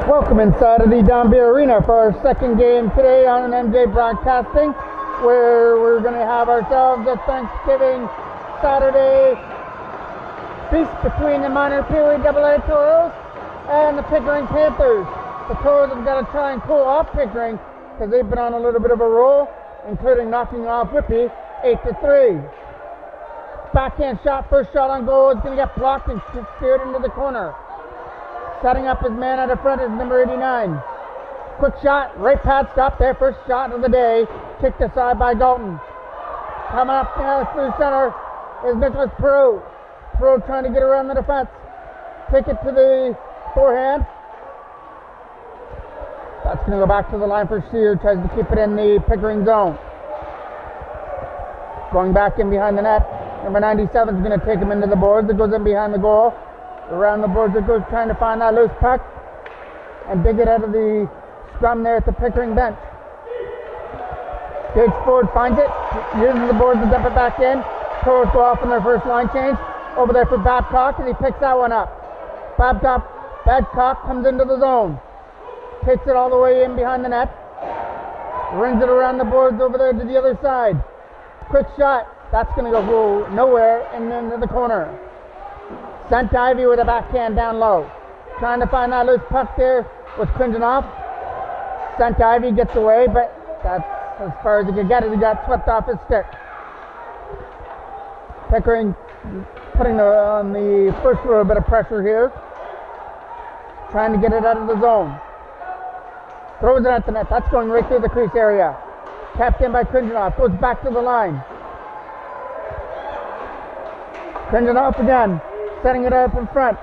Welcome inside of the Don B Arena for our second game today on MJ Broadcasting, where we're going to have ourselves a Thanksgiving Saturday feast between the minor Peewee AA Toros and the Pickering Panthers. The Toros have got to try and pull off Pickering because they've been on a little bit of a roll, including knocking off Whippy 8-3. Backhand shot, first shot on goal is going to get blocked and steered into the corner. Setting up his man out of front is number 89. Quick shot, right pad stop there, first shot of the day, kicked aside by Dalton. Coming up through center is Nicholas Pro. Pro trying to get around the defense. Take it to the forehand. That's going to go back to the line for Sear, tries to keep it in the Pickering zone. Going back in behind the net. Number 97 is going to take him into the boards. It goes in behind the goal. Around the boards it goes, trying to find that loose puck and dig it out of the scrum there at the Pickering bench. Gage Ford finds it, uses the boards to dump it back in. Toros go off on their first line change. Over there for Babcock, and he picks that one up. Babcock comes into the zone. Takes it all the way in behind the net. Rings it around the boards over there to the other side. Quick shot. That's going to go nowhere and into the corner. Sent Ivy with a backhand down low. Trying to find that loose puck there with Krinjanov. Sent Ivy gets away, but that's as far as he could get it. He got swept off his stick. Pickering putting on the first little bit of pressure here. Trying to get it out of the zone. Throws it at the net. That's going right through the crease area. Tapped in by Krinjanov. Goes back to the line. Krinjanov again. Setting it up in front.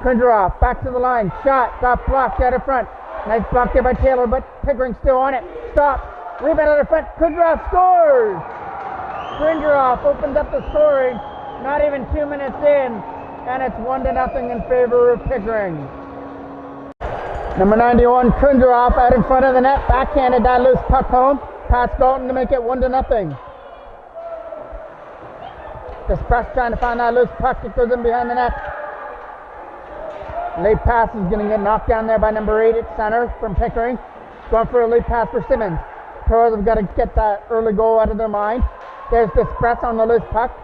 Krinjarov back to the line. Shot. Got blocked out of front. Nice block there by Taylor, but Pickering still on it. Stop. Rebound out of front. Krinjarov scores. Krinjarov opens up the scoring. Not even 2 minutes in, and it's 1-0 in favor of Pickering. Number 91, Krinjarov out in front of the net. Backhanded that loose puck home. Past Dalton to make it 1-0. Dispress trying to find that loose puck. It goes in behind the net. Late pass is going to get knocked down there by number 8 at center from Pickering. Going for a late pass for Simmons. Toros have got to get that early goal out of their mind. There's Dispress on the loose puck.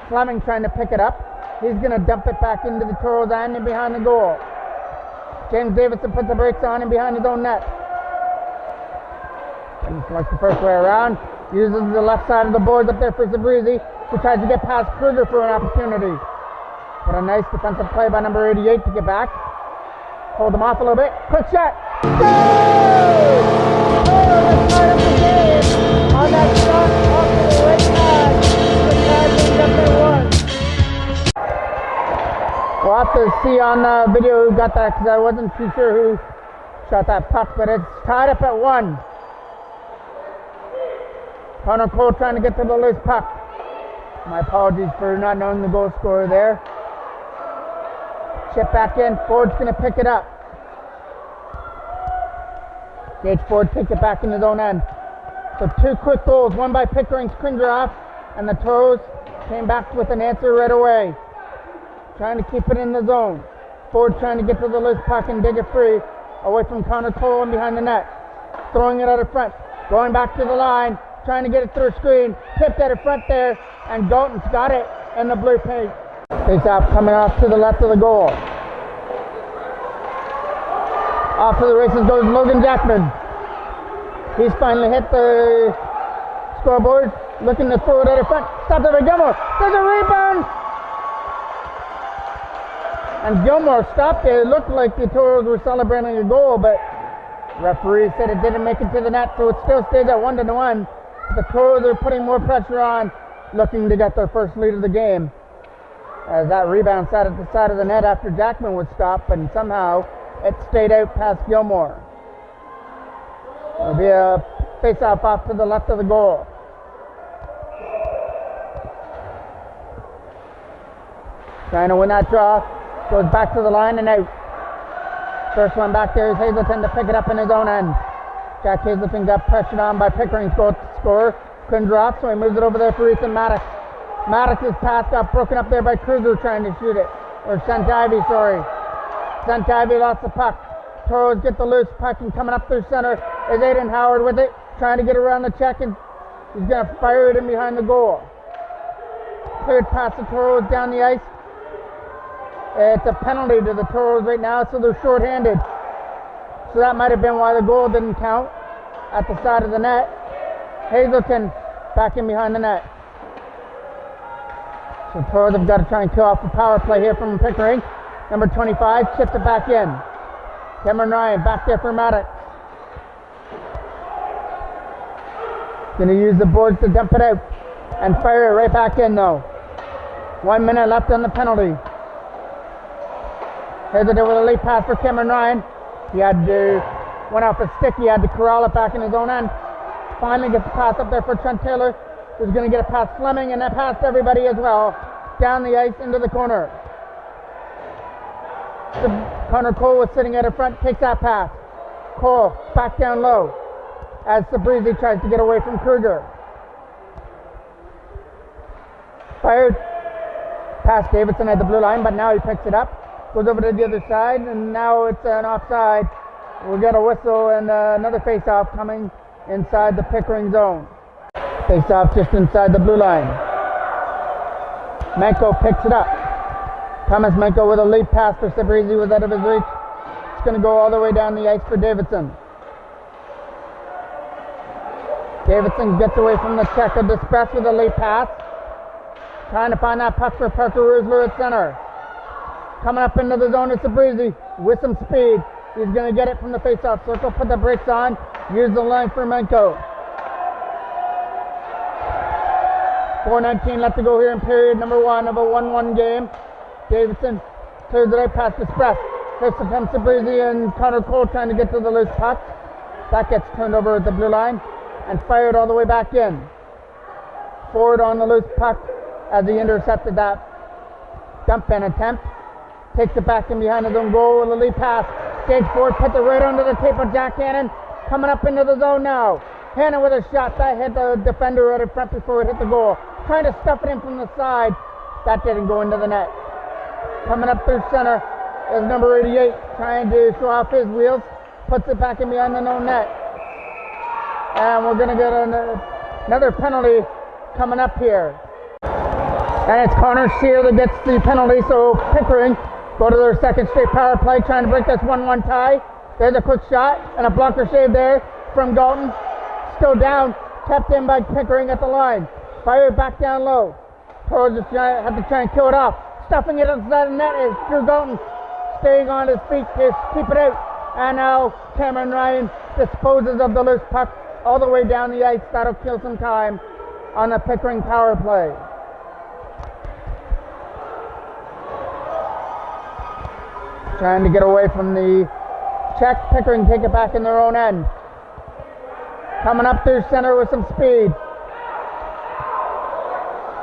Fleming trying to pick it up. He's going to dump it back into the Toros end and behind the goal. James Davison puts the brakes on and behind his own net. And like the first way around. Uses the left side of the boards up there for Zabrizzi, who tries to get past Kruger for an opportunity. But a nice defensive play by number 88 to get back. Hold him off a little bit. Quick shot. Goal! Oh, let's start up the game on that shot off to the right side. The Tigers up there one. We'll have to see on the video who got that because I wasn't too sure who shot that puck, but it's tied up at 1. Connor Cole trying to get to the loose puck. My apologies for not knowing the goal scorer there. Chip back in. Ford's going to pick it up. Gage Ford takes it back in his own end. So 2 quick goals, one by Pickering's Krinjarov, and the Toros came back with an answer right away. Trying to keep it in the zone. Ford trying to get to the loose puck and dig it free away from Connor Cole and behind the net. Throwing it out of front. Going back to the line. Trying to get it through a screen. Tipped out of front there. And Dalton's got it in the blue paint. Face off coming off to the left of the goal. Off to the races goes Logan Jackman. He's finally hit the scoreboard. Looking to throw it out of front. Stopped it by Gilmore. There's a rebound. And Gilmore stopped it. It looked like the Toros were celebrating a goal, but referee said it didn't make it to the net, so it still stays at 1-1. The Toros are putting more pressure on, looking to get their first lead of the game. As that rebound sat at the side of the net after Jackman was stopped, and somehow it stayed out past Gilmore. It'll be a face-off off to the left of the goal. Trying to win that draw. Goes back to the line and out. First one back there is Hazelton to pick it up in his own end. Jack Hazelton got pressured on by Pickering's goal scorer, Krinjarov, so he moves it over there for Ethan Maddox. Maddox's pass got broken up there by Kruger trying to shoot it. Or Sent Ivy, sorry. Sent Ivy lost the puck. Toros get the loose puck, and coming up through center is Aiden Howard with it, trying to get around the check, and he's going to fire it in behind the goal. Cleared past the Toros down the ice. It's a penalty to the Toros right now, so they're shorthanded. So that might have been why the goal didn't count at the side of the net. Hazelton back in behind the net. So Toros have got to try and kill off the power play here from Pickering. Number 25 chips it back in. Cameron Ryan back there for Maddox. Going to use the boards to dump it out and fire it right back in though. 1 minute left on the penalty. Here's it with a late pass for Cameron Ryan. He had to, went off a stick, he had to corral it back in his own end. Finally gets the pass up there for Trent Taylor, who's going to get it past Fleming, and that past everybody as well. Down the ice into the corner. Connor Cole was sitting at the front, takes that pass. Cole back down low as Sabrizi tries to get away from Kruger. Fired past Davidson at the blue line, but now he picks it up. Goes over to the other side, and now it's an offside. We'll get a whistle and another face-off coming inside the Pickering zone. Face-off just inside the blue line. Manko picks it up. Thomas Manko with a lead pass for Sabrizi was out of his reach. It's going to go all the way down the ice for Davidson. Davidson gets away from the check of Dispress with a late pass. Trying to find that puck for Parker Rusler at center. Coming up into the zone is Sabrizi with some speed. He's going to get it from the face-off circle, put the brakes on, use the line for Manko. 4:19 left to go here in period number 1 of a 1-1 game. Davidson clears it out past Express. Here's Sabrizi and Connor Cole trying to get to the loose puck. That gets turned over at the blue line and fired all the way back in. Forward on the loose puck as he intercepted that dump in attempt. Takes it back in behind his own goal with a lead pass. Stage forward, puts it right under the tape of Jack Hannon. Coming up into the zone now. Hannon with a shot that hit the defender right in front before it hit the goal. Trying to stuff it in from the side. That didn't go into the net. Coming up through center is number 88, trying to show off his wheels. Puts it back in behind the no net. And we're going to get another penalty coming up here. And it's Connor Shear that gets the penalty, so Pickering go to their second straight power play, trying to break this 1-1 tie. There's a quick shot and a blocker save there from Galton. Still down, kept in by Pickering at the line. Fired back down low. Toros just have to try and kill it off. Stuffing it inside the net is Drew Galton. Staying on his feet to keep it out. And now Cameron Ryan disposes of the loose puck all the way down the ice. That'll kill some time on the Pickering power play. Trying to get away from the check. Pickering take it back in their own end. Coming up through center with some speed.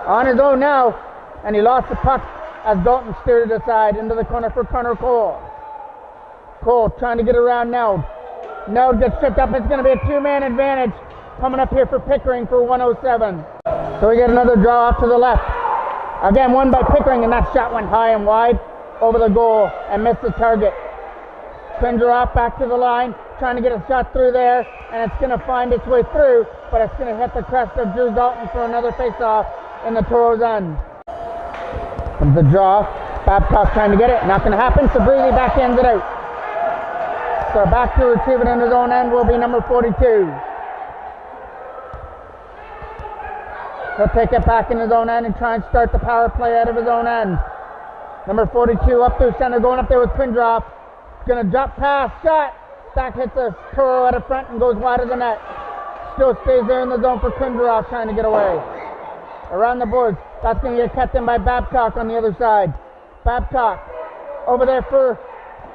On his own now. And he lost the puck as Dalton steered it aside into the corner for Connor Cole. Cole trying to get around Neld. Neld gets tripped up. It's going to be a two-man advantage coming up here for Pickering for 107. So we get another draw off to the left. Again, won by Pickering, and that shot went high and wide over the goal and missed the target. Cringer off back to the line, trying to get a shot through there, and it's going to find its way through, but it's going to hit the crest of Drew Dalton for another face-off in the Toros end. Comes the draw. Babcock trying to get it. Not going to happen. Sabrizi backhands it out. So back to retrieve it in his own end will be number 42. He'll take it back in his own end and try and start the power play out of his own end. Number 42 up through center, going up there with Quindroff. Going to drop pass, shot. Back hits the Toro out of front and goes wide of the net. Still stays there in the zone for Quindroff trying to get away. Around the boards. That's going to get kept in by Babcock on the other side. Babcock over there for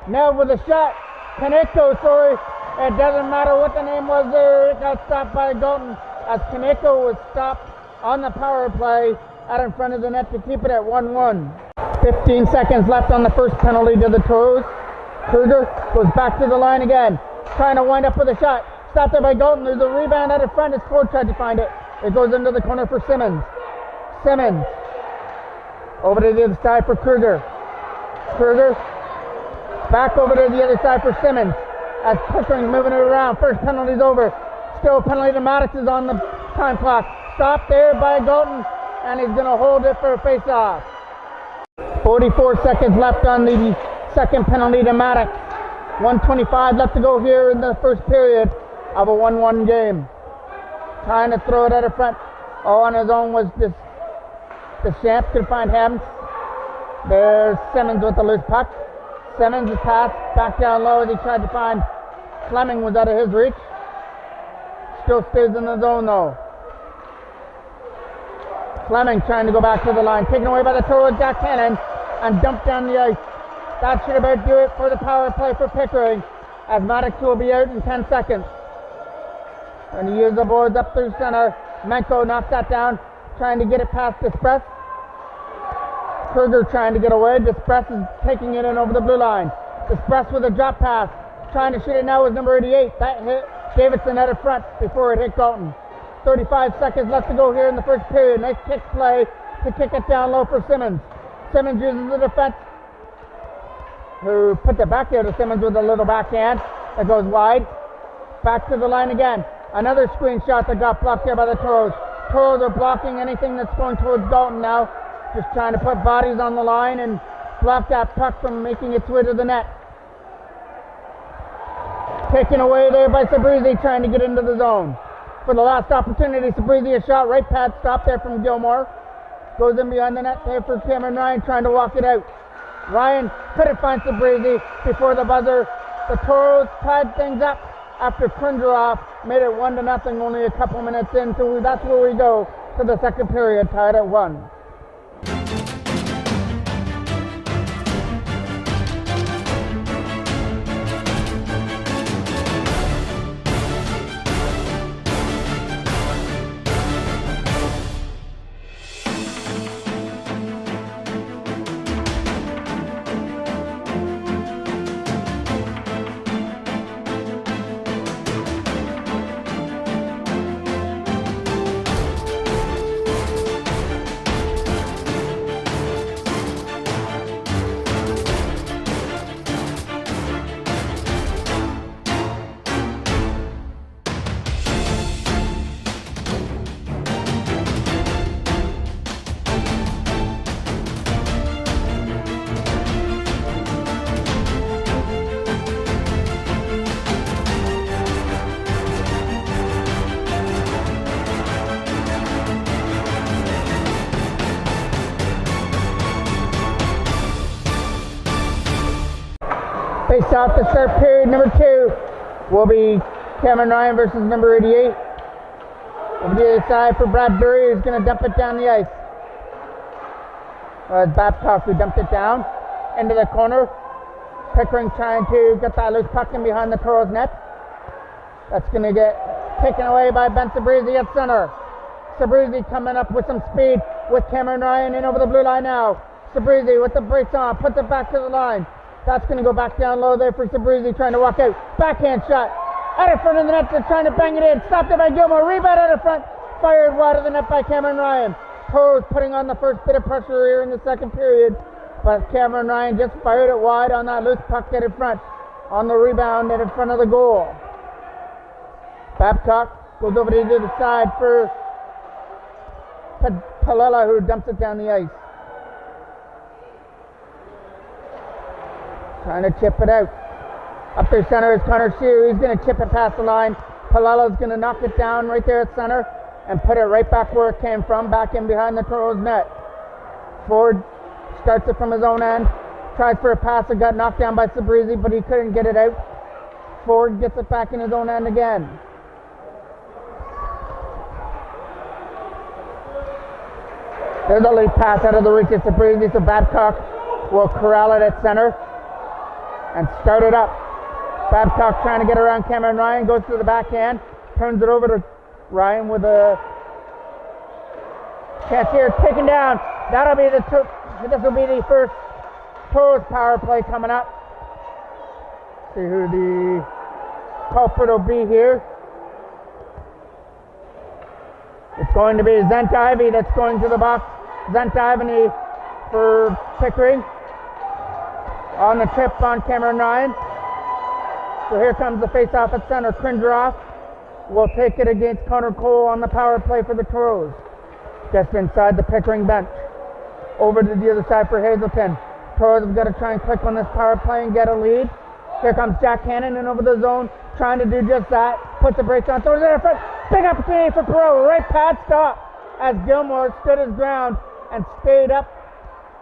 Nell with a shot. Kaneko, sorry. It doesn't matter what the name was there. It got stopped by Galton as Kaneko was stopped on the power play out in front of the net to keep it at 1-1. 15 seconds left on the first penalty to the Toros. Kruger goes back to the line again. Trying to wind up with a shot. Stopped there by Galton. There's a rebound out in front as Ford tried to find it. It goes into the corner for Simmons. Simmons over to the other side for Kruger. Kruger Back over to the other side for Simmons. As Pickering moving it around. First penalty's over. Still penalty to Maddox is on the time clock. Stopped there by Galton, and he's going to hold it for a face-off. 44 seconds left on the second penalty to Maddox. 1:25 left to go here in the first period of a 1-1 game. Trying to throw it out of front. Oh, on his own was the champ. Could find him. There's Simmons with the loose puck. Simmons' pass back down low as he tried to find Fleming, was out of his reach. Still stays in the zone though. Fleming trying to go back to the line. Taken away by the Toros, Jack Cannon, and dumped down the ice. That should about do it for the power play for Pickering, as Maddox will be out in 10 seconds. And he uses the boards up through center. Menko knocks that down, trying to get it past Despress. Kruger trying to get away. Despress is taking it in over the blue line. Despress with a drop pass. Trying to shoot it now with number 88. That hit Davidson out of front before it hit Galton. 35 seconds left to go here in the first period. Nice kick play to kick it down low for Simmons. Simmons uses the defense, who put it back there to Simmons with a little backhand that goes wide. Back to the line again. Another screen shot that got blocked there by the Toros. Toros are blocking anything that's going towards Galton now. Just trying to put bodies on the line and block that puck from making its way to the net. Taken away there by Sabrizi, trying to get into the zone. For the last opportunity, Sabrizi a shot, right pad stop there from Gilmore. Goes in behind the net there for Cameron Ryan, trying to walk it out. Ryan couldn't find Sabrizi before the buzzer. The Toros tied things up after Krundrov made it 1-0 only a couple minutes in. So that's where we go to the second period, tied at 1. Face off to start period number 2 will be Cameron Ryan versus number 88. Over the other side for Bradbury, who's going to dump it down the ice. Babcock who dumped it down into the corner. Pickering trying to get that loose puck in behind the Toros net. That's going to get taken away by Ben Sabrizi at center. Sabrizi coming up with some speed with Cameron Ryan in over the blue line now. Sabrizi with the brakes on, puts it back to the line. That's going to go back down low there for Sabrizi, trying to walk out. Backhand shot out of front of the net. They're trying to bang it in. Stopped it by Gilmore. Rebound out of front. Fired wide of the net by Cameron Ryan. Toros putting on the first bit of pressure here in the second period. But Cameron Ryan just fired it wide on that loose puck out in front. On the rebound and in front of the goal. Babcock goes over to the other side for Palella, who dumps it down the ice. Trying to chip it out. Up there center is Connor Shear. He's going to chip it past the line. Palella's going to knock it down right there at center and put it right back where it came from, back in behind the Toros net. Ford starts it from his own end. Tries for a pass that got knocked down by Sabrizi, but he couldn't get it out. Ford gets it back in his own end again. There's a late pass out of the reach of Sabrizi, so Babcock will corral it at center and start it up. Babcock trying to get around Cameron Ryan, goes to the backhand, turns it over to Ryan with a chance here, taken down. This will be the first Toros power play coming up. See who the culprit will be here. It's going to be Zent Ivy that's going to the box. Zent Ivy for Pickering. on the trip on Cameron Ryan. So here comes the face-off at center. Krindroff will take it against Connor Cole on the power play for the Toros. Just inside the Pickering bench. Over to the other side for Hazelton. Toros have got to try and click on this power play and get a lead. Here comes Jack Hannon in over the zone, trying to do just that. Puts the brakes on, throws it in front. Big opportunity for Perot. Right pad stop as Gilmore stood his ground and stayed up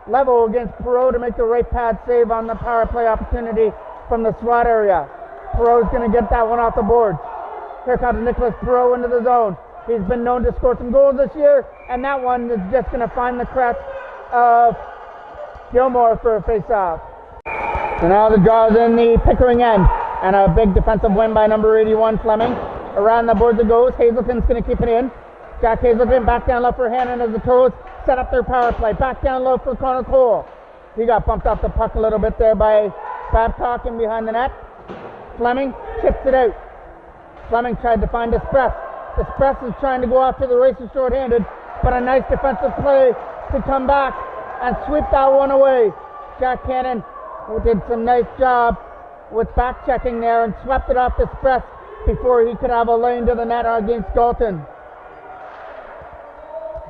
level against Perot to make the right pad save on the power play opportunity from the slot area. Perot's going to get that one off the board. Here comes Nicholas Perot into the zone. He's been known to score some goals this year, and that one is just going to find the crest of Gilmore for a face-off. So now the draw is in the Pickering end, and a big defensive win by number 81, Fleming. Around the boards it goes. Hazelton's going to keep it in. Jack Hazelton back down low for Hannon as the Toros set up their power play. Back down low for Connor Cole. He got bumped off the puck a little bit there by Babcock in behind the net. Fleming chips it out. Fleming tried to find Express. Express is trying to go after the racer short-handed, but a nice defensive play to come back and sweep that one away. Jack Hannon did some nice job with back checking there and swept it off the Express before he could have a lane to the net against Galton.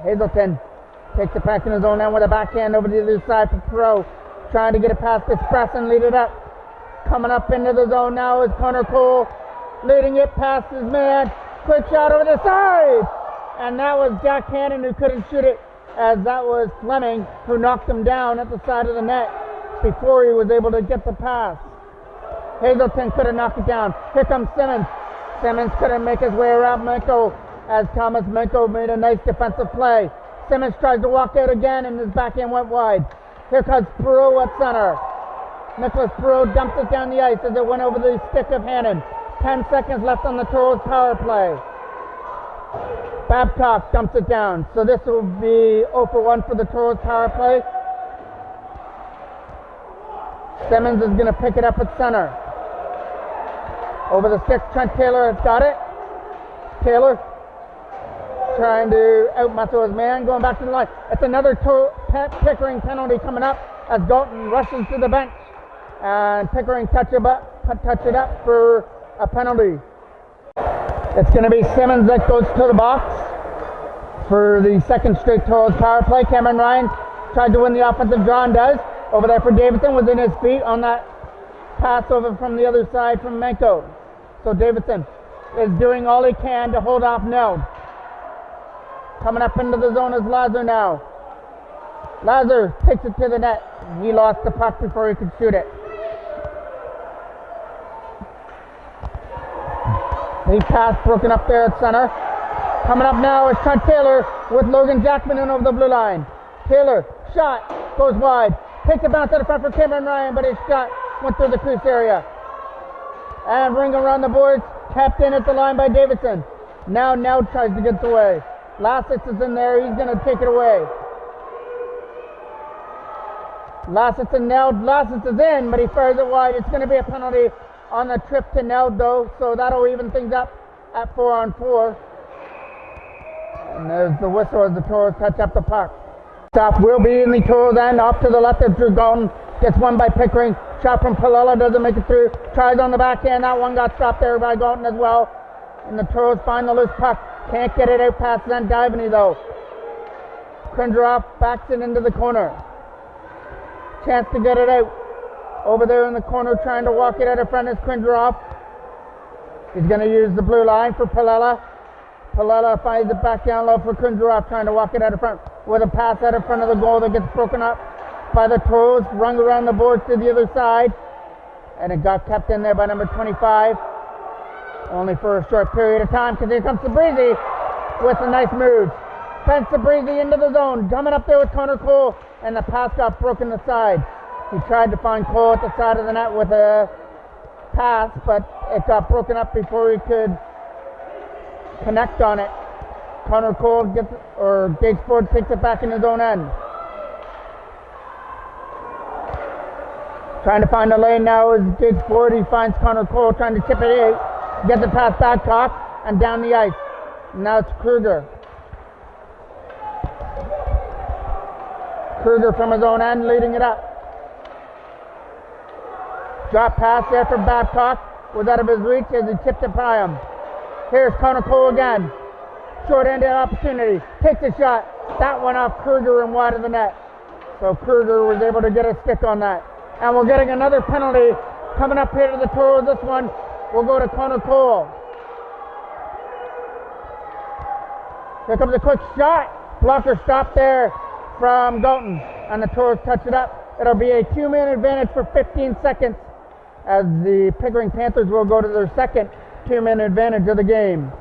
Hazelton takes it back in his own end with a backhand over to the other side for Pro, trying to get it past the Express and lead it up. Coming up into the zone now is Connor Cole, leading it past his man. Quick shot over the side, and that was Jack Hannon who couldn't shoot it, as that was Fleming who knocked him down at the side of the net before he was able to get the pass. Hazelton could have knocked it down. Here comes Simmons. Simmons couldn't make his way around Menko, as Thomas Menko made a nice defensive play. Simmons tries to walk out again, and his backhand went wide. Here comes Perot at center. Nicholas Perot dumped it down the ice as it went over the stick of Hannon. 10 seconds left on the Toros power play. Babcock dumps it down. So this will be 0 for 1 for the Toros power play. Simmons is going to pick it up at center. Over the stick, Trent Taylor has got it. Taylor trying to out-muscle his man, going back to the line. It's another Pickering penalty coming up as Galton rushes to the bench. And Pickering touch it up for a penalty. It's going to be Simmons that goes to the box for the second straight Toros power play. Cameron Ryan tried to win the offensive draw and does. Over there for Davidson, within his feet on that pass over from the other side from Menko. So Davidson is doing all he can to hold off Neld. Coming up into the zone is Lazar now. Lazar takes it to the net. He lost the puck before he could shoot it. The pass broken up there at center. Coming up now is Trent Taylor with Logan Jackman in over the blue line. Taylor, shot, goes wide. Takes a bounce out of front for Cameron Ryan, but his shot went through the crease area. And ring around the boards, tapped in at the line by Davidson. Now Neld tries to get away. Lassitz is in there, he's going to take it away. Lassitz and Neld. Lassitz is in, but he fires it wide. It's going to be a penalty on the trip to Neld though, so that'll even things up at 4-on-4. And there's the whistle as the Toros touch up the puck. Stop will be in the Toros end, off to the left of Drew Galton. Gets one by Pickering. Shot from Palella, doesn't make it through. Tries on the backhand, that one got stopped there by Galton as well. And the Toros find the loose puck. Can't get it out past Zandivany though. Krindroff backs it into the corner. Chance to get it out. Over there in the corner trying to walk it out of front is Krindroff. He's going to use the blue line for Palella. Palella finds it back down low for Krindroff, trying to walk it out of front with a pass out of front of the goal that gets broken up by the Toros, rung around the boards to the other side, and it got kept in there by number 25, only for a short period of time, because here comes Sabrizi with a nice move. Sends Sabrizi into the zone, coming up there with Connor Cole, and the pass got broken aside. He tried to find Cole at the side of the net with a pass, but it got broken up before he could connect on it. Connor Cole Gage Ford takes it back in his own end. Trying to find a lane now is Gage Ford. He finds Connor Cole trying to chip it in. Gets it past Babcock and down the ice. Now it's Kruger. Kruger from his own end leading it up. Drop pass there for Babcock. Was out of his reach as he tipped it by him. Here's Connor Cole again. Short-handed opportunity. Takes a shot. That went off Kruger and wide of the net. So Kruger was able to get a stick on that. And we're getting another penalty coming up here to the Toros. This one will go to Connor Cole. Here comes a quick shot. Blocker stop there from Dalton. And the Toros touch it up. It'll be a 2-man advantage for 15 seconds as the Pickering Panthers will go to their second 2-man advantage of the game.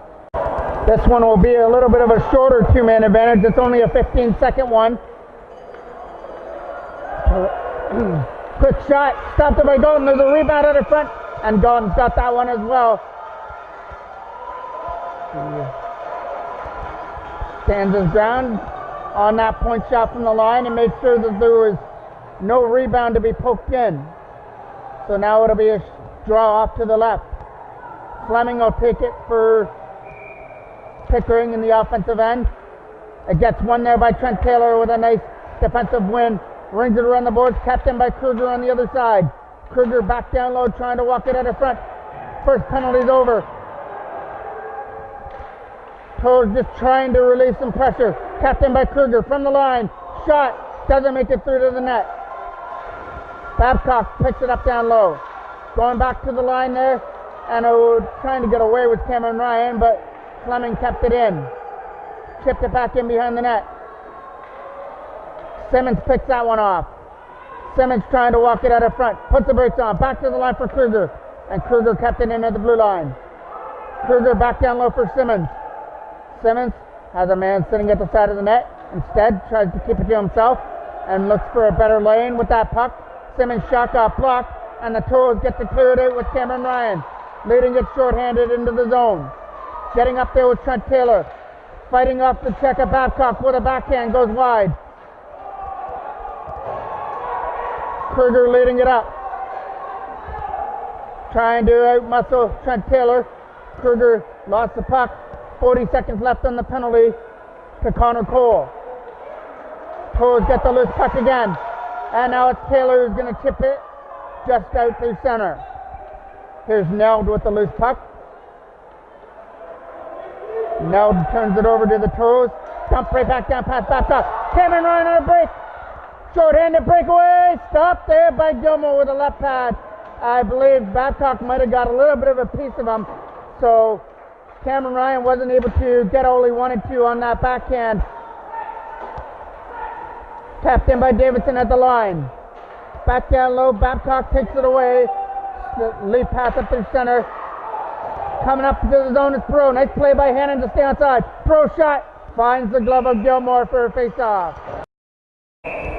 This one will be a little bit of a shorter 2-man advantage. It's only a 15-second one. Quick shot, stopped it by Dalton. There's a rebound out in front, and Dalton's got that one as well. Stands his ground on that point shot from the line and made sure that there was no rebound to be poked in. So now it'll be a draw off to the left. Fleming will take it for Pickering in the offensive end. It gets one there by Trent Taylor with a nice defensive win. Rings it around the boards, kept in by Kruger on the other side. Kruger back down low, trying to walk it out of front. First penalty's over. Toros just trying to release some pressure. Kept in by Kruger from the line. Shot, doesn't make it through to the net. Babcock picks it up down low. Going back to the line there, and trying to get away with Cameron Ryan, but Fleming kept it in. Chipped it back in behind the net. Simmons picks that one off. Simmons trying to walk it out of front. Puts the brakes on. Back to the line for Kruger. And Kruger kept it in at the blue line. Kruger back down low for Simmons. Simmons has a man sitting at the side of the net. Instead, tries to keep it to himself and looks for a better lane with that puck. Simmons shot got blocked, and the Toros get to clear it out with Cameron Ryan. Leading it short-handed into the zone. Getting up there with Trent Taylor. Fighting off the check of Babcock with a backhand. Goes wide. Kruger leading it up. Trying to outmuscle Trent Taylor. Kruger lost the puck. 40 seconds left on the penalty to Connor Cole. Toros get the loose puck again. And now it's Taylor who's going to chip it just out through center. Here's Neld with the loose puck. Neld turns it over to the Toros. Dump right back down past Babcock. Cameron Ryan on a break. Short-handed breakaway. Stopped there by Gilmore with a left pad. I believe Babcock might have got a little bit of a piece of him. So Cameron Ryan wasn't able to get all he wanted to on that backhand. Tapped in by Davidson at the line. Back down low. Babcock takes it away. The lead pass up through center. Coming up to the zone is Pro. Nice play by Hannon to stay onside. Pro shot. Finds the glove of Gilmore for a face-off.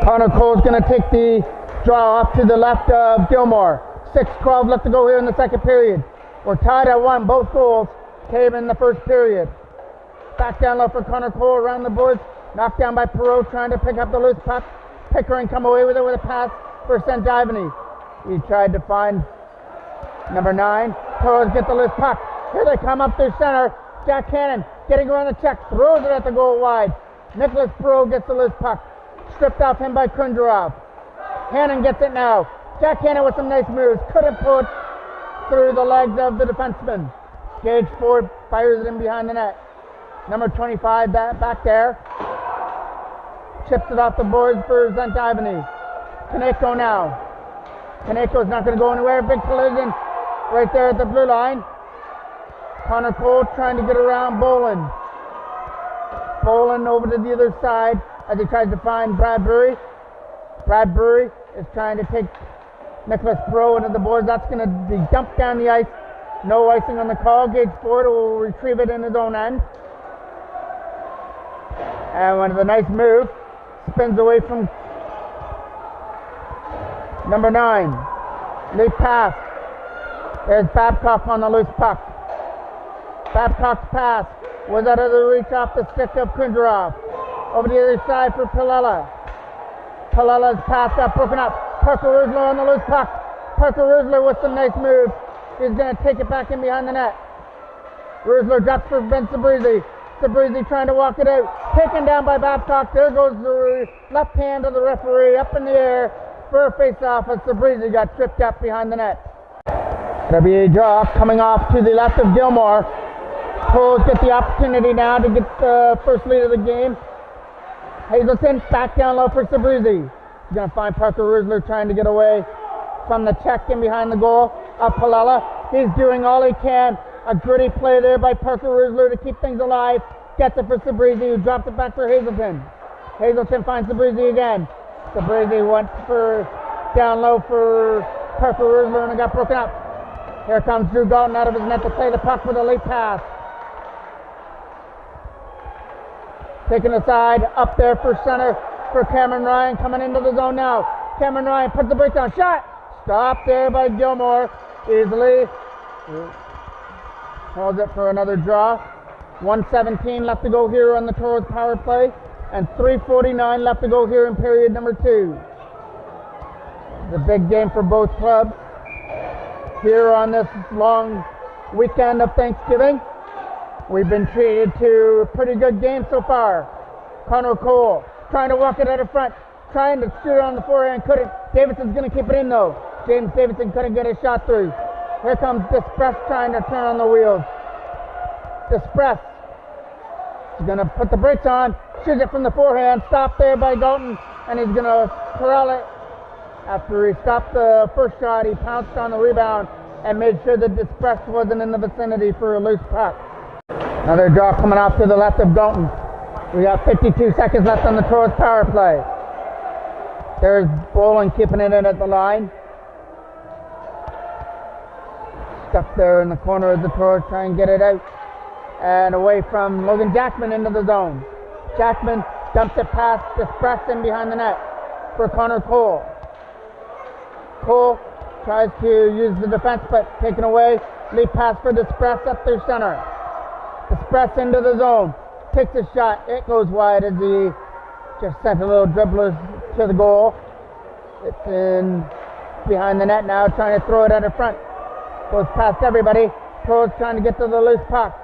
Connor Cole's going to take the draw off to the left of Gilmore. 6:12 left to go here in the second period. We're tied at 1. Both goals came in the first period. Back down low for Connor Cole around the boards. Knocked down by Perot trying to pick up the loose puck. Pickering come away with it with a pass for St. Ivany. He tried to find number 9. Toros get the loose puck. Here they come up through center. Jack Cannon getting around the check. Throws it at the goal wide. Nicholas Perot gets the loose puck. Stripped off him by Kundrov. Hannon gets it now. Jack Hannon with some nice moves. Couldn't pull it through the legs of the defenseman. Gage Ford fires it in behind the net. Number 25 back there. Chips it off the boards for St. Ivany. Kaneko now. Kaneko's not going to go anywhere. Big collision right there at the blue line. Connor Cole trying to get around Boland. Boland over to the other side as he tries to find Bradbury. Bradbury is trying to take Nicholas Pro into the boards. That's going to be dumped down the ice. No icing on the call. Gage Ford will retrieve it in his own end. And with a nice move, spins away from number 9. Lead pass. There's Babcock on the loose puck. Babcock's pass was out of the reach off the stick of Kundrov. Over the other side for Palella. Palella's pass got broken up. Parker Rusler on the loose puck. Parker Rusler with some nice moves. He's going to take it back in behind the net. Rusler drops for Ben Sabrizi. Sabrizi trying to walk it out. Taken down by Babcock. There goes the left hand of the referee up in the air. for a face-off as Sabrizi got tripped up behind the net. It'll be a draw coming off to the left of Gilmore. Toros get the opportunity now to get the first lead of the game. Hazelton back down low for Sabrizi. He's going to find Parker Rusler trying to get away from the check in behind the goal of Palella. He's doing all he can. A gritty play there by Parker Rusler to keep things alive. Gets it for Sabrizi, who drops it back for Hazelton. Hazelton finds Sabrizi again. Sabrizi went for down low for Parker Rusler and it got broken up. Here comes Drew Galton out of his net to play the puck with a late pass. Taking the side up there for center for Cameron Ryan coming into the zone now. Cameron Ryan puts the breakdown shot. Stopped there by Gilmore easily. Holds it for another draw. 1:17 left to go here on the Toros power play. And 3:49 left to go here in period number 2. It's a big game for both clubs here on this long weekend of Thanksgiving. We've been treated to a pretty good game so far. Connor Cole trying to walk it out of front, trying to shoot it on the forehand, couldn't. Davidson's going to keep it in though. James Davidson couldn't get his shot through. Here comes Despress trying to turn on the wheels. Despress is going to put the brakes on, shoot it from the forehand, stopped there by Galton, and he's going to corral it. After he stopped the first shot, he pounced on the rebound and made sure that Despress wasn't in the vicinity for a loose puck. Another draw coming off to the left of Galton. We got 52 seconds left on the Toros power play. There's Bolin keeping it in at the line. Stuck there in the corner of the Toros, try and get it out. And away from Logan Jackman into the zone. Jackman dumps it past Despress in behind the net for Connor Cole. Cole tries to use the defense, but taken away. Lead pass for Despress up through center. Despress into the zone. Takes a shot. It goes wide as he just sent a little dribbler to the goal. It's in behind the net now, trying to throw it out in front. Goes past everybody. Toros trying to get to the loose puck.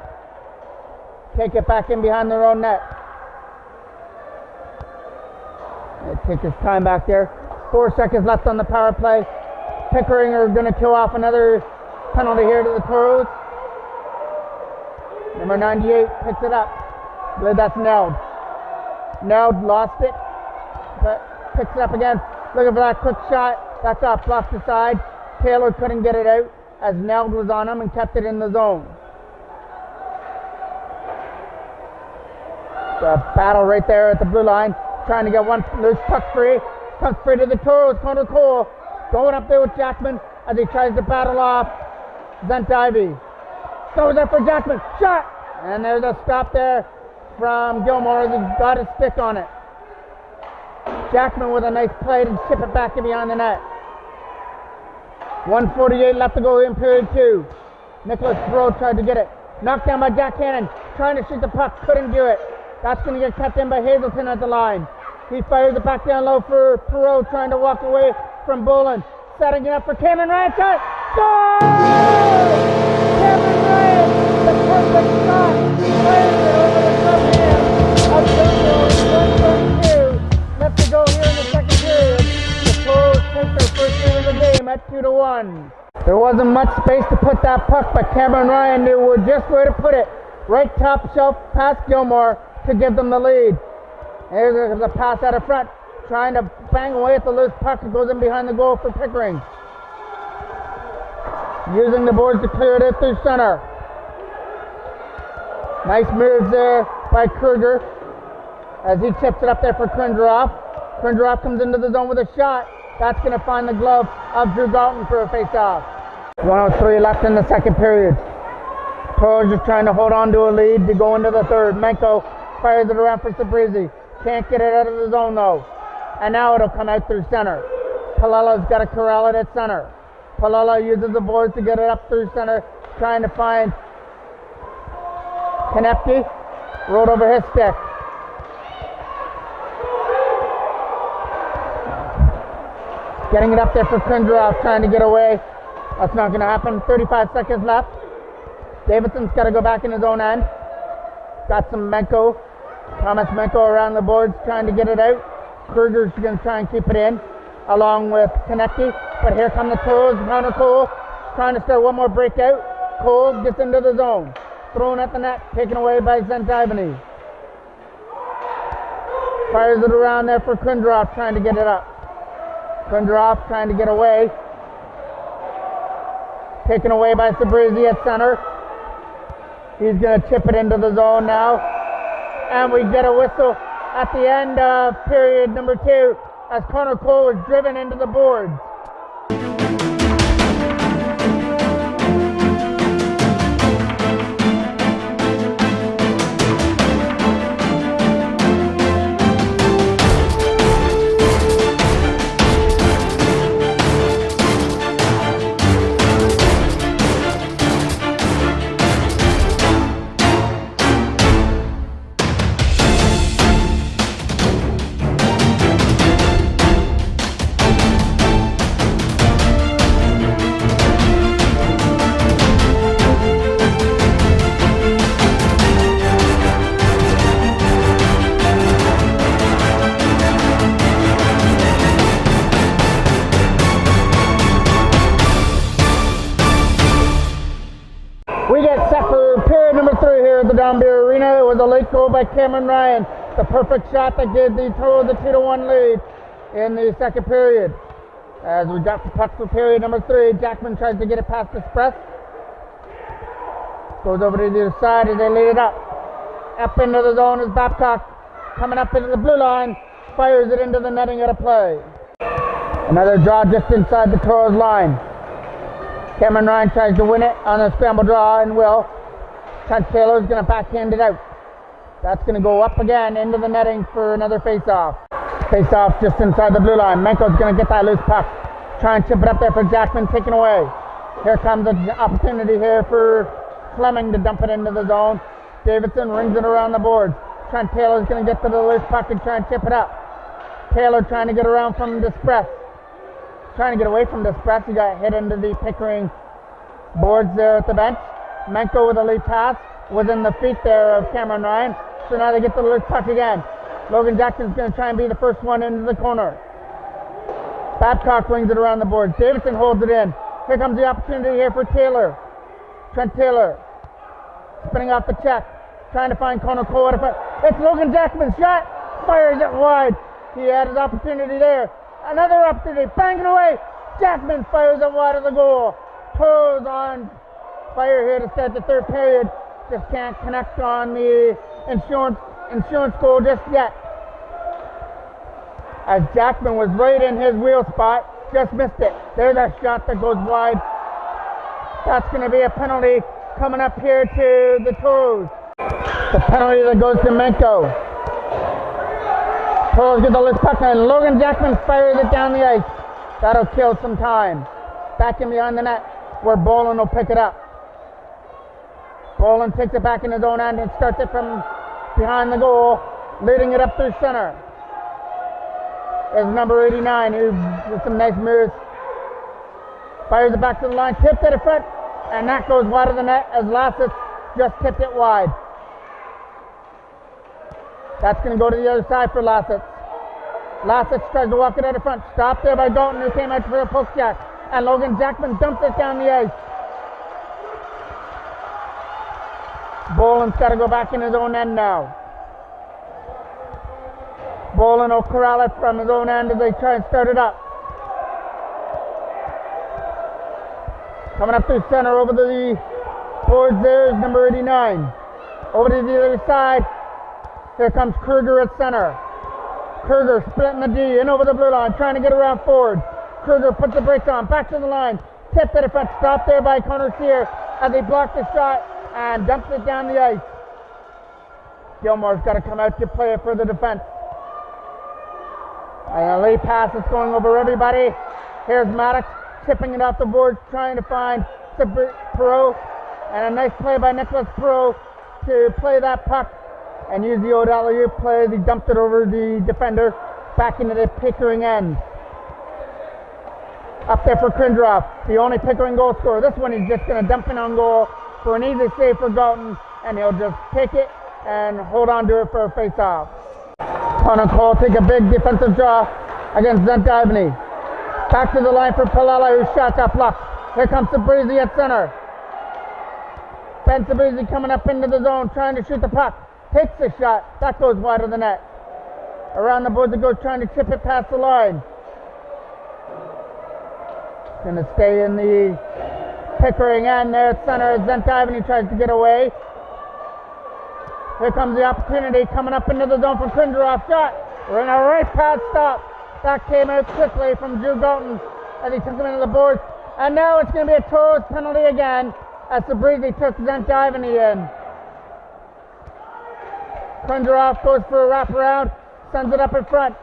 Take it back in behind their own net. They take his time back there. 4 seconds left on the power play. Pickering are going to kill off another penalty here to the Toros. Number 98 picks it up. I believe that's Neld. Neld lost it, but picks it up again. Looking for that quick shot. That's off, blocked aside. Taylor couldn't get it out as Neld was on him and kept it in the zone. The battle right there at the blue line. Trying to get one loose puck free. Comes free to the Toros. Connor Cole going up there with Jackman as he tries to battle off Zent Ivy. Throws up for Jackman. Shot! And there's a stop there from Gilmore as he's got his stick on it. Jackman with a nice play to chip it back in behind the net. 1:48 left to go in period 2. Nicholas Perot tried to get it. Knocked down by Jack Cannon. Trying to shoot the puck. Couldn't do it. That's going to get kept in by Hazelton at the line. He fires it back down low for Perot, trying to walk away from Bolin. Setting it up for Cameron Ryan. Shot! Score! Cameron Ryan, the perfect shot. Fires it over the club hand of Gilmore. 1-2. Left to go here in the second period. The Toros take their first lead of the game at 2-1. There wasn't much space to put that puck, but Cameron Ryan knew just where to put it. Right top shelf past Gilmore to give them the lead. Here's a pass out of front, trying to bang away at the loose puck. It goes in behind the goal for Pickering. Using the boards to clear it out through center. Nice moves there by Kruger as he chips it up there for Krindroff. Krindroff comes into the zone with a shot. That's going to find the glove of Drew Galton for a face-off. 1:03 left in the second period. Toros just trying to hold on to a lead to go into the third. Menko fires it around for Sabrizi. Can't get it out of the zone though. And now it'll come out through center. Palella's got to corral it at center. Palella uses the boards to get it up through center, trying to find Konepke. Rolled over his stick. Getting it up there for Krindroff, trying to get away. That's not going to happen. 35 seconds left. Davidson's got to go back in his own end. Got some Menko. Thomas Menko around the boards trying to get it out. Kruger's going to try and keep it in. along with Konecki. But here come the Toros. Connor Cole trying to start one more breakout. Cole gets into the zone. Thrown at the net, taken away by St. Ivany. Fires it around there for Kundroff, trying to get it up. Kundroff trying to get away. Taken away by Sabrizi at center. He's going to chip it into the zone now. And we get a whistle at the end of period number 2 as Connor Cole is driven into the boards. We get set for period number 3 here at the Downbeer Arena. It was a late goal by Cameron Ryan. The perfect shot that gave the Toros a 2-1 lead in the second period. As we got the puck for period number 3, Jackman tries to get it past Express. Goes over to the other side as they lead it up. Up into the zone is Babcock. Coming up into the blue line. Fires it into the netting at a play. Another draw just inside the Toros line. Cameron Ryan tries to win it on a scramble draw and will. Trent Taylor is going to backhand it out. That's going to go up again into the netting for another face-off. Face-off just inside the blue line. Menko's going to get that loose puck. Try and chip it up there for Jackman, taken away. Here comes the opportunity here for Fleming to dump it into the zone. Davidson rings it around the boards. Trent Taylor is going to get to the loose puck and try and chip it up. Taylor trying to get around from Desprez. Trying to get away from Desprez. He got hit into the Pickering boards there at the bench. Menko with a lead pass within the feet there of Cameron Ryan. So now they get the loose puck again. Logan Jackson's going to try and be the first one into the corner. Babcock brings it around the boards. Davidson holds it in. Here comes the opportunity here for Taylor. Trent Taylor spinning off the check. Trying to find Connor Cole at a front. It's Logan Jackson's shot. Fires it wide. He had his opportunity there. Another opportunity, banging away. Jackman fires it wide of the goal. Toros on fire here to start the third period. Just can't connect on the insurance goal just yet. As Jackman was right in his wheel spot, just missed it. There's a shot that goes wide. That's going to be a penalty coming up here to the Toros. The penalty that goes to Menko. Toros get the loose puck and Logan Jackman fires it down the ice. That'll kill some time. Back in behind the net where Bolin will pick it up. Bolin takes it back in his own end and starts it from behind the goal, leading it up through center. There's number 89 who with some nice moves. Fires it back to the line, tips it in front, and that goes wide of the net as Lassitz just tipped it wide. That's going to go to the other side for Lassitz. Lassitz tries to walk it out of front. Stopped there by Dalton, who came out for a poke check. And Logan Jackman dumps it down the ice. Boland's got to go back in his own end now. Boland will corral it from his own end as they try and start it up. Coming up through center over the boards there is number 89. Over to the other side. Here comes Kruger at center. Kruger splitting the D in over the blue line, trying to get around forward. Kruger puts the brakes on, back to the line. Tipped it in front, stopped there by Connor Sear as he blocked the shot and dumps it down the ice. Gilmore's got to come out to play it for the defense. And a late pass is going over everybody. Here's Maddox tipping it off the board, trying to find Perot. And a nice play by Nicholas Perot to play that puck and use the old alley-oop play. He dumped it over the defender back into the Pickering end. Up there for Krindroff, the only Pickering goal scorer. This one he's just going to dump in on goal for an easy save for Galton, and he'll just take it and hold on to it for a face-off. Connor Cole take a big defensive draw against St. Ivany. Back to the line for Palella, whose shot got blocked. Here comes Sabrizi at center. Ben Sabrizi coming up into the zone, trying to shoot the puck. Takes the shot. That goes wide of the net. Around the boards it goes, trying to chip it past the line. Going to stay in the Pickering end there at center. Zentivany tries to get away. Here comes the opportunity coming up into the zone from Kundrov. Shot. We're in a right pad stop. That came out quickly from Drew Galton as he took him into the boards. And now it's going to be a Toros penalty again as Sabrizi took Zentivany in. Kundrov goes for a wraparound, sends it up in front.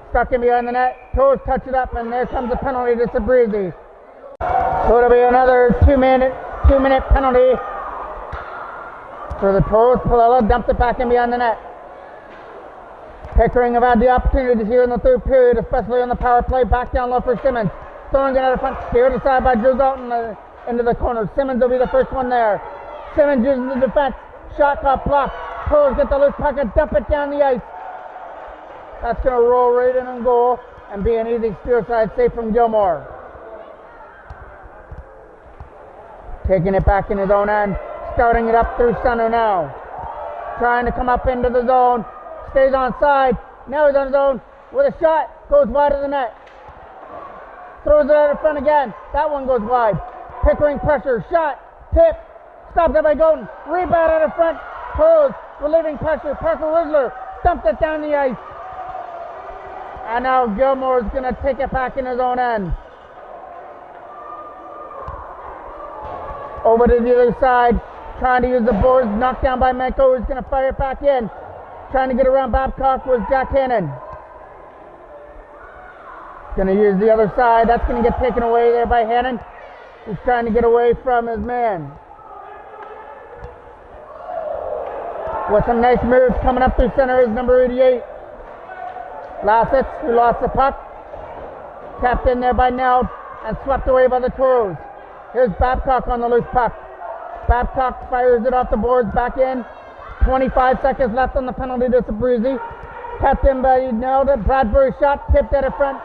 Stuck in behind the net. Toros touch it up, and there comes a penalty to Sabrizi. So it'll be another two-minute penalty for the Toros. Palella dumps it back in behind the net. Pickering have had the opportunities here in the third period, especially on the power play. Back down low for Simmons. Throwing it out of front, steered aside by Drew Galton into the corner. Simmons will be the first one there. Simmons using the defense. Shot got blocked. Toros get the loose puck and dump it down the ice. That's going to roll right in and goal and be an easy steer side save from Gilmore. Taking it back in his own end. Starting it up through center now. Trying to come up into the zone. Stays on side. Now he's on his own with a shot. Goes wide of the net. Throws it out in front again. That one goes wide. Pickering pressure. Shot. Tip. Stopped it by Golden. Rebound out in front. Toros relieving pressure. Parker Rizzler dumped it down the ice. And now Gilmore's going to take it back in his own end. Over to the other side. Trying to use the boards. Knocked down by Menko, who's going to fire it back in. Trying to get around Babcock was Jack Hannon. Going to use the other side. That's going to get taken away there by Hannon. He's trying to get away from his man. With some nice moves coming up through center is number 88. Lassitz, who lost the puck. Tapped in there by Neld and swept away by the Toros. Here's Babcock on the loose puck. Babcock fires it off the boards back in. 25 seconds left on the penalty to Sabrizi. Tapped in by Neld. Bradbury shot tipped out of front.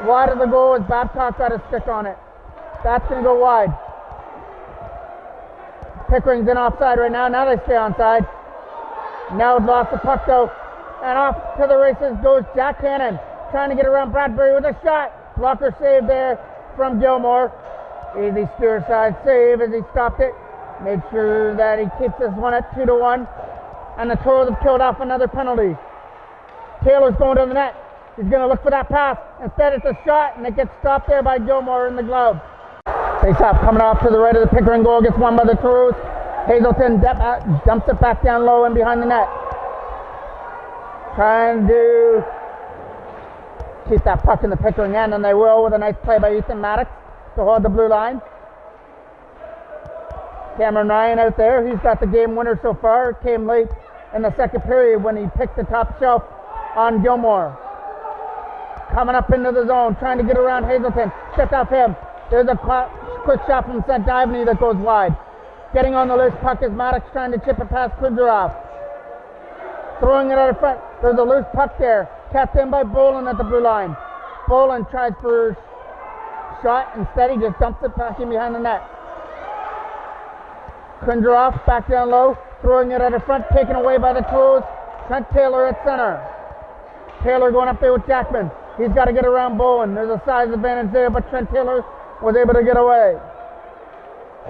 Wide of the goal as Babcock got a stick on it. That's going to go wide. Pickering's in offside right now. Now they stay onside. Neld lost the puck though. And off to the races goes Jack Hannon. Trying to get around Bradbury with a shot. Blocker save there from Gilmore. Easy steer side save as he stopped it. Made sure that he keeps this one at 2-1. And the Toros have killed off another penalty. Taylor's going to the net. He's going to look for that pass. Instead it's a shot and it gets stopped there by Gilmore in the glove. Face off coming off to the right of the Pickering goal. Gets won by the Toros. Hazelton dumps it back down low and behind the net. Trying to keep that puck in the Pickering end, and they will with a nice play by Ethan Maddox to hold the blue line. Cameron Ryan out there, he's got the game winner so far. It came late in the second period when he picked the top shelf on Gilmore. Coming up into the zone, trying to get around Hazelton. Stepped off him. There's a quick shot from Zentivany that goes wide. Getting on the loose puck is Maddox trying to chip it past Kudrov. Throwing it out of front. There's a loose puck there. Kept in by Bolin at the blue line. Bolin tries for a shot. Instead, he just dumps it back in behind the net. Kudrov back down low. Throwing it out of front. Taken away by the Toros. Trent Taylor at center. Taylor going up there with Jackman. He's got to get around Bolin. There's a size advantage there, but Trent Taylor was able to get away.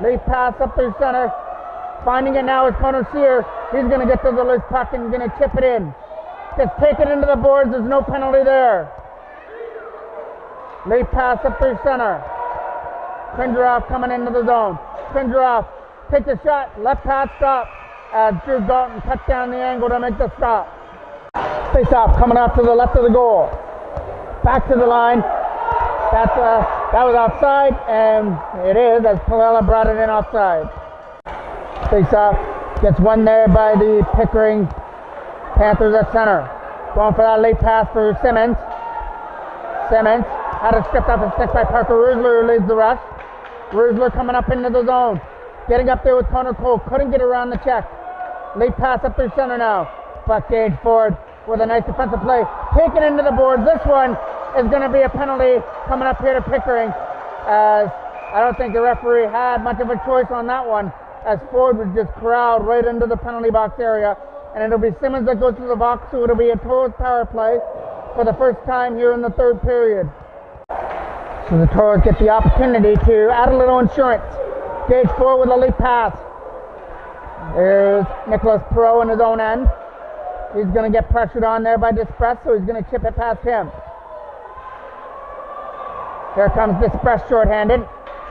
Late pass up through center. Finding it now is Connor Sear. He's going to get to the loose puck and going to chip it in. Gets taken into the boards. There's no penalty there. Late pass up through center. Kundrov coming into the zone. Kundrov takes a shot. Left pass stop. Drew Galton cuts down the angle to make the stop. Face off coming off to the left of the goal. Back to the line. That was offside, and it is as Palella brought it in offside. Face off gets won there by the Pickering Panthers at center. Going for that late pass for Simmons. Simmons had it stripped off and stick by Parker Rizzler, who leads the rush. Rizzler coming up into the zone. Getting up there with Connor Cole. Couldn't get around the check. Late pass up through center now. Buck Gage forward with a nice defensive play. Taken into the boards. This one is going to be a penalty coming up here to Pickering. As I don't think the referee had much of a choice on that one, as Ford was just corralled right into the penalty box area. And it'll be Simmons that goes to the box, so it'll be a Toros power play for the first time here in the third period. So the Toros get the opportunity to add a little insurance. Gage 4 with a leap pass. There's Nicholas Perot in his own end. He's going to get pressured on there by Dispress, so he's going to chip it past him. Here comes Dispress shorthanded.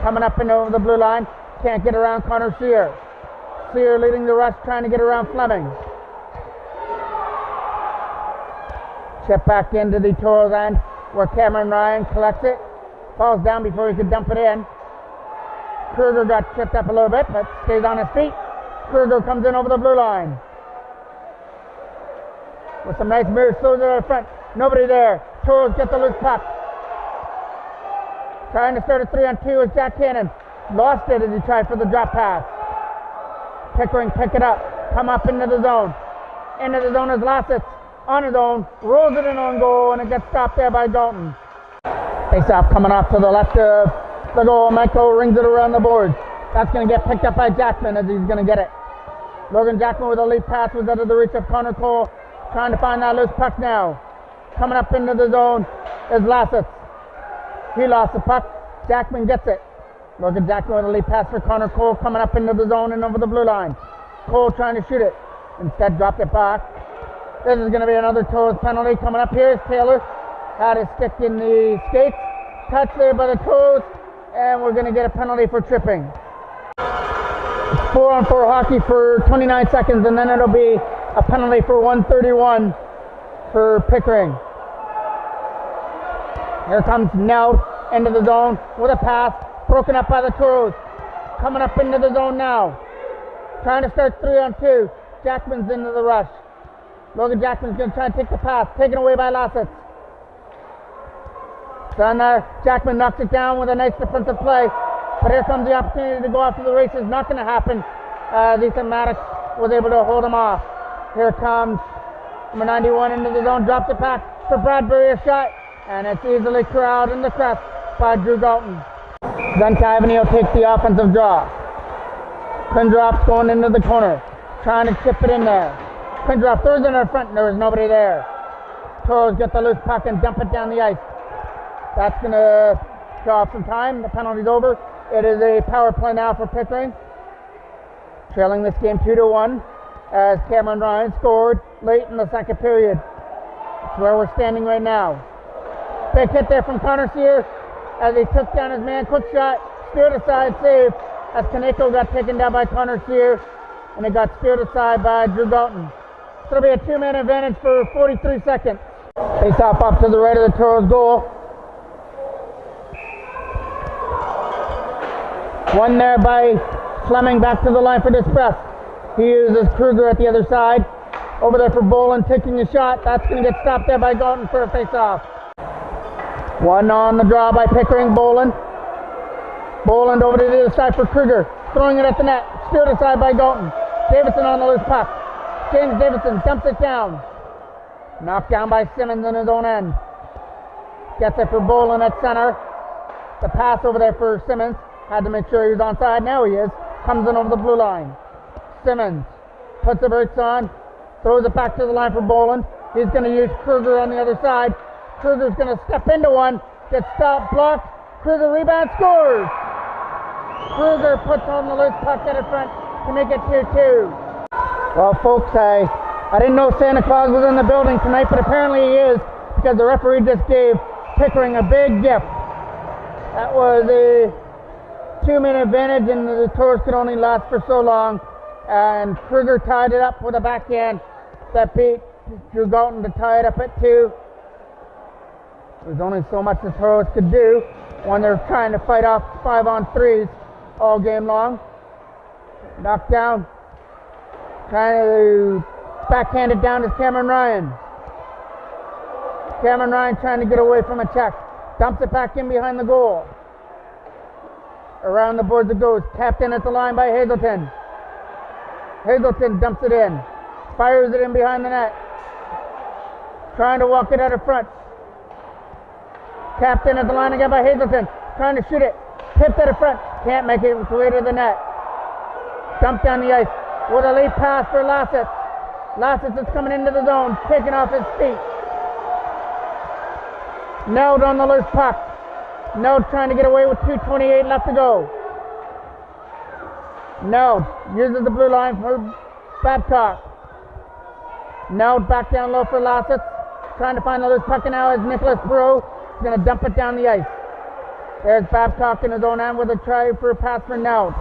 Coming up and over the blue line. Can't get around Connor Sear. Sear leading the rush, trying to get around Fleming. Chip back into the Toros end, where Cameron Ryan collects it. Falls down before he could dump it in. Kruger got tripped up a little bit, but stays on his feet. Kruger comes in over the blue line. With some nice moves, throws it out front. Nobody there. Toros get the loose puck. Trying to start a 3-on-2 is Jack Cannon. Lost it as he tried for the drop pass. Pickering pick it up. Come up into the zone. Into the zone is Lassitz. On his own. Rolls it in on goal, and it gets stopped there by Dalton. Face-off coming off to the left of the goal. Michael rings it around the boards. That's going to get picked up by Jackman as he's going to get it. Logan Jackman with a lead pass was out of the reach of Connor Cole. Trying to find that loose puck now. Coming up into the zone is Lassitz. He lost the puck. Jackman gets it. Logan Jackman with a lead pass for Connor Cole. Coming up into the zone and over the blue line. Cole trying to shoot it. Instead dropped it back. This is going to be another Toros penalty. Coming up here is Taylor. Had his stick in the skates. Touch there by the toes. And we're going to get a penalty for tripping. It's 4-on-4 hockey for 29 seconds, and then it'll be a penalty for 131 for Pickering. Here comes Nell into the zone with a pass. Broken up by the Toros. Coming up into the zone now. Trying to start 3-on-2. Jackman's into the rush. Logan Jackman's going to try and take the pass. Taken away by Lassitz. So there, Jackman knocks it down with a nice defensive play. But here comes the opportunity to go after the races. Not going to happen. Ethan Maddox was able to hold him off. Here comes number 91 into the zone. Drops it back for Bradbury, a shot. And it's easily corralled in the crest by Drew Galton. Zenkaivany will take the offensive draw. Quindrop's going into the corner. Trying to chip it in there. Quindrop throws it in front and there was nobody there. Toros get the loose puck and dump it down the ice. That's going to show off some time. The penalty's over. It is a power play now for Pickering. Trailing this game 2-1 as Cameron Ryan scored late in the second period. That's where we're standing right now. Big hit there from Connor Sear as he took down his man. Quick shot, speared aside, save as Kaneko got taken down by Connor Sear, and it got speared aside by Drew Galton. It'll be a two-man advantage for 43 seconds. Face off to the right of the Toros goal. One there by Fleming, back to the line for Dispress. He uses Kruger at the other side. Over there for Boland, taking a shot. That's going to get stopped there by Galton for a face-off. One on the draw by Pickering, Boland. Boland over to the other side for Kruger. Throwing it at the net. Steered aside by Galton. Davidson on the loose puck. James Davidson dumps it down. Knocked down by Simmons in his own end. Gets it for Boland at center. The pass over there for Simmons. Had to make sure he was onside. Now he is. Comes in over the blue line. Simmons puts the brakes on. Throws it back to the line for Boland. He's going to use Kruger on the other side. Kruger's going to step into one. Gets stopped, blocked. Kruger rebound, scores! Kruger puts on the loose puck at the front to make it 2-2. Well, folks, I didn't know Santa Claus was in the building tonight, but apparently he is, because the referee just gave Pickering a big gift. That was a two-minute advantage, and the Toros could only last for so long. And Kruger tied it up with a backhand that beat Drew Galton to tie it up at 2. There's only so much the Toros could do when they're trying to fight off 5-on-3s all game long. Knocked down. Trying to backhand it down to Cameron Ryan. Cameron Ryan trying to get away from a check. Dumps it back in behind the goal. Around the boards it goes. Tapped in at the line by Hazelton. Hazelton dumps it in. Fires it in behind the net. Trying to walk it out of front. Tapped in at the line again by Hazelton. Trying to shoot it. Tipped at the front. Can't make it way to the net. Dumped down the ice with a late pass for Lassett. Lassett is coming into the zone. Taking off his feet. Neld on the loose puck. Neld trying to get away with 2:28 left to go. Neld uses the blue line for Babcock. Neld back down low for Lassett. Trying to find the loose puck now as Nicholas Brew is going to dump it down the ice. There's Babcock in his own end with a try for a pass for Neld.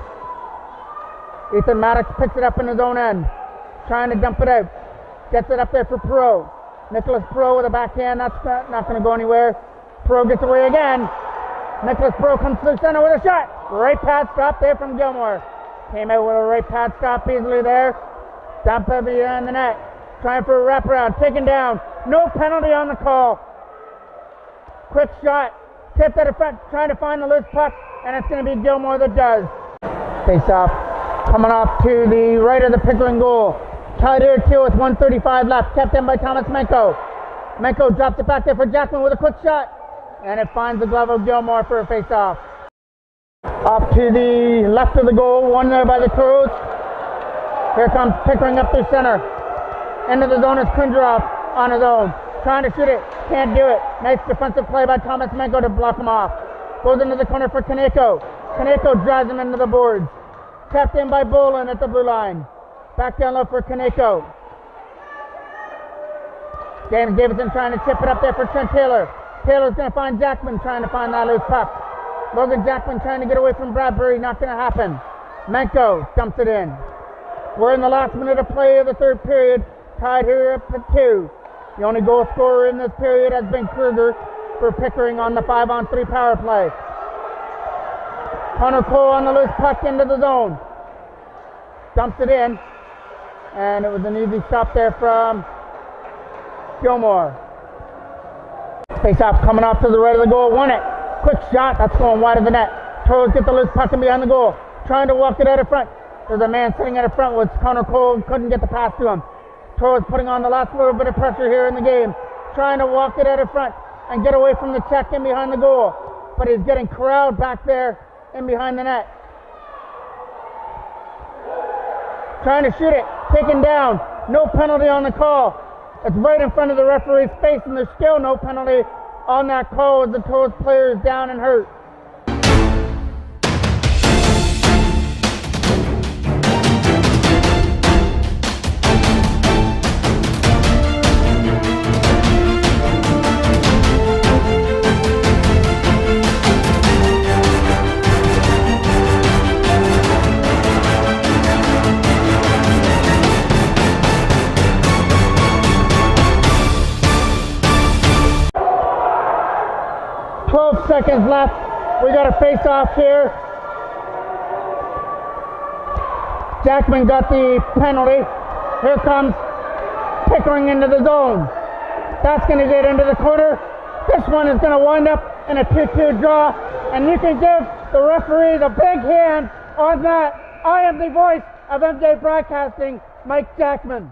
Ethan Maddox picks it up in his own end. Trying to dump it out. Gets it up there for Perot. Nicholas Perot with a backhand. That's not going to go anywhere. Perot gets away again. Nicholas Perot comes to the center with a shot. Right pad stop there from Gilmore. Came out with a right pad stop easily there. Dump it behind the net. Trying for a wraparound. Taken down. No penalty on the call. Quick shot. Tipped at the front. Trying to find the loose puck. And it's going to be Gilmore that does. Face off. Coming off to the right of the Pickering goal. Tied here too with 1:35 left. Kept in by Thomas Menko. Menko drops it back there for Jackman with a quick shot. And it finds the glove of Gilmore for a face-off. Off to the left of the goal. Won there by the Toros. Here comes Pickering up through center. Into the zone is Kundrov on his own. Trying to shoot it. Can't do it. Nice defensive play by Thomas Menko to block him off. Goes into the corner for Kaneko. Kaneko drives him into the boards. Tapped in by Bolin at the blue line. Back down low for Kaneko. James Davidson trying to chip it up there for Trent Taylor. Taylor's going to find Jackman trying to find that loose puck. Logan Jackman trying to get away from Bradbury. Not going to happen. Menko dumps it in. We're in the last minute of play of the third period. Tied here up at 2. The only goal scorer in this period has been Kruger for Pickering on the 5-on-3 power play. Connor Cole on the loose puck into the zone. Dumps it in. And it was an easy stop there from Gilmore. Face-off coming off to the right of the goal. Won it. Quick shot. That's going wide of the net. Toros get the loose puck in behind the goal. Trying to walk it out of front. There's a man sitting at the front with Connor Cole. Couldn't get the pass to him. Toros putting on the last little bit of pressure here in the game. Trying to walk it out of front and get away from the check in behind the goal. But he's getting corralled back there in behind the net. Trying to shoot it. Taken down. No penalty on the call. It's right in front of the referee's face, and there's still no penalty on that call as the Toros player is down and hurt. Seconds left. We got a face-off here. Jackman got the penalty. Here comes Pickering into the zone. That's going to get into the corner. This one is going to wind up in a 2-2 draw. And you can give the referee the big hand on that. I am the voice of MJ Broadcasting, Mike Jackman.